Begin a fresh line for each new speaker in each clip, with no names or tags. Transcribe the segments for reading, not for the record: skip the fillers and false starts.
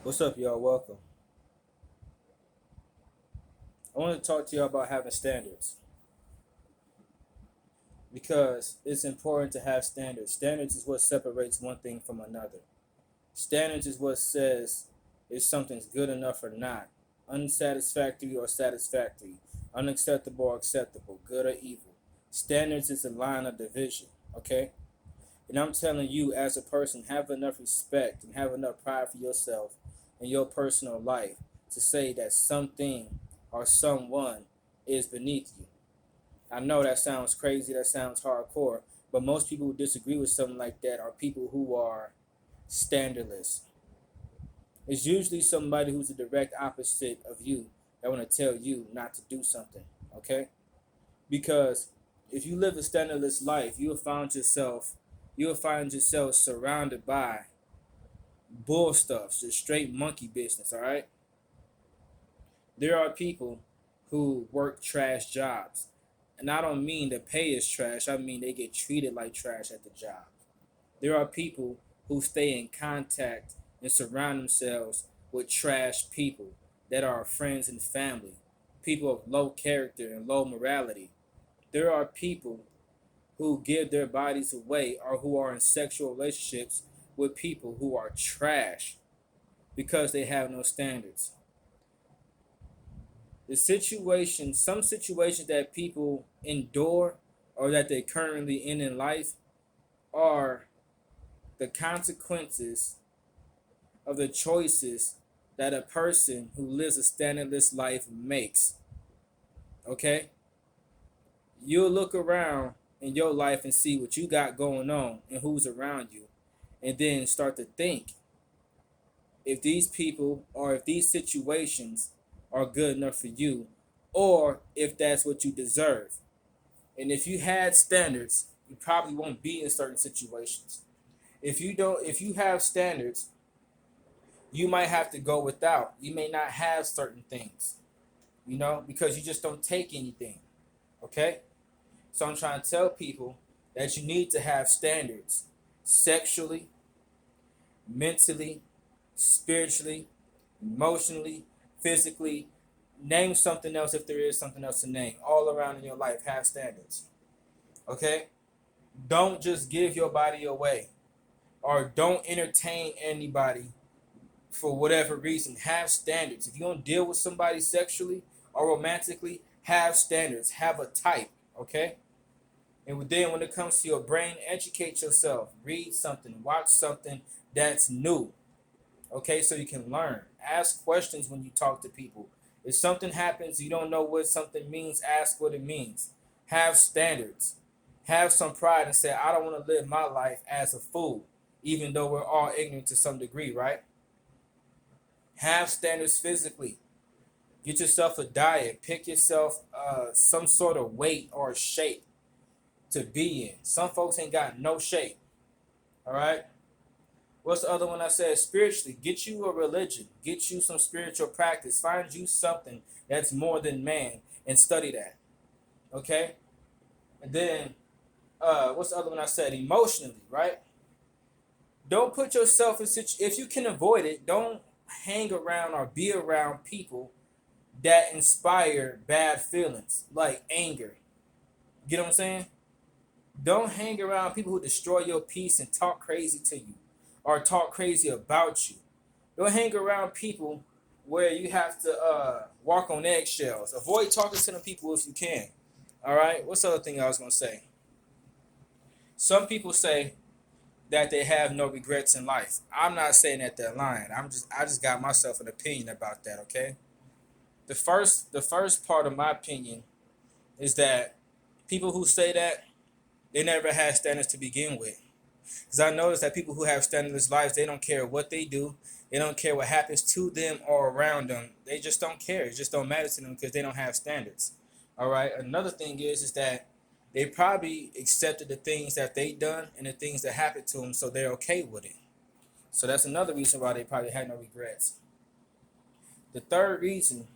What's up, y'all? Welcome. I want to talk to y'all about having standards because it's important to have standards. Standards is what separates one thing from another. Standards is what says if something's good enough or not, unsatisfactory or satisfactory, unacceptable or acceptable, good or evil. Standards is a line of division, okay? And I'm telling you, as a person, have enough respect and have enough pride for yourself and your personal life to say that something or someone is beneath you. I know that sounds crazy, that sounds hardcore, but most people who disagree with something like that are people who are standardless. It's usually somebody who's the direct opposite of you that want to tell you not to do something, okay? Because if you live a standardless life, you will find yourself surrounded by bull stuff, just straight monkey business, all right? There are people who work trash jobs. And I don't mean the pay is trash, I mean they get treated like trash at the job. There are people who stay in contact and surround themselves with trash people that are friends and family, people of low character and low morality. There are people who give their bodies away or who are in sexual relationships with people who are trash because they have no standards. Some situations that people endure or that they're currently in life are the consequences of the choices that a person who lives a standardless life makes. Okay? You'll look around in your life and see what you got going on and who's around you, and then start to think if these people or if these situations are good enough for you or if that's what you deserve. And if you had standards, you probably won't be in certain situations. If you have standards, you might have to go without. You may not have certain things, because you just don't take anything. Okay? So I'm trying to tell people that you need to have standards sexually, mentally, spiritually, emotionally, physically. Name something else if there is something else to name. All around in your life, have standards. Okay? Don't just give your body away or don't entertain anybody for whatever reason. Have standards. If you don't deal with somebody sexually or romantically, have standards. Have a type. Okay? And then when it comes to your brain, educate yourself. Read something. Watch something that's new. Okay? So you can learn. Ask questions when you talk to people. If something happens, you don't know what something means, ask what it means. Have standards. Have some pride and say, I don't want to live my life as a fool, even though we're all ignorant to some degree, right? Have standards physically. Get yourself a diet. Pick yourself some sort of weight or shape to be in. Some folks ain't got no shape. All right? What's the other one I said? Spiritually, get you a religion. Get you some spiritual practice. Find you something that's more than man and study that. Okay? And then, what's the other one I said? Emotionally, right? Don't put yourself in if you can avoid it, don't hang around or be around people that inspire bad feelings like anger. You know what I'm saying? Don't hang around people who destroy your peace and talk crazy to you or talk crazy about you. Don't hang around people where you have to walk on eggshells. Avoid talking to them people if you can. All right. What's the other thing I was gonna say? Some people say that they have no regrets in life. I'm not saying that they're lying. I just got myself an opinion about that. Okay. The first part of my opinion is that people who say that they never had standards to begin with. Because I noticed that people who have standardless lives, they don't care what they do. They don't care what happens to them or around them. They just don't care. It just don't matter to them because they don't have standards. All right. Another thing is that they probably accepted the things that they done and the things that happened to them, so they're okay with it. So that's another reason why they probably had no regrets. The third reason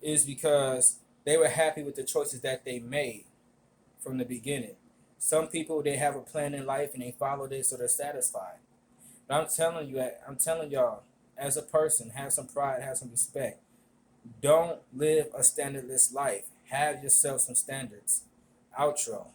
is because they were happy with the choices that they made from the beginning. Some people, they have a plan in life and they followed it, so they're satisfied. But I'm telling y'all, as a person, have some pride, have some respect. Don't live a standardless life. Have yourself some standards. Outro.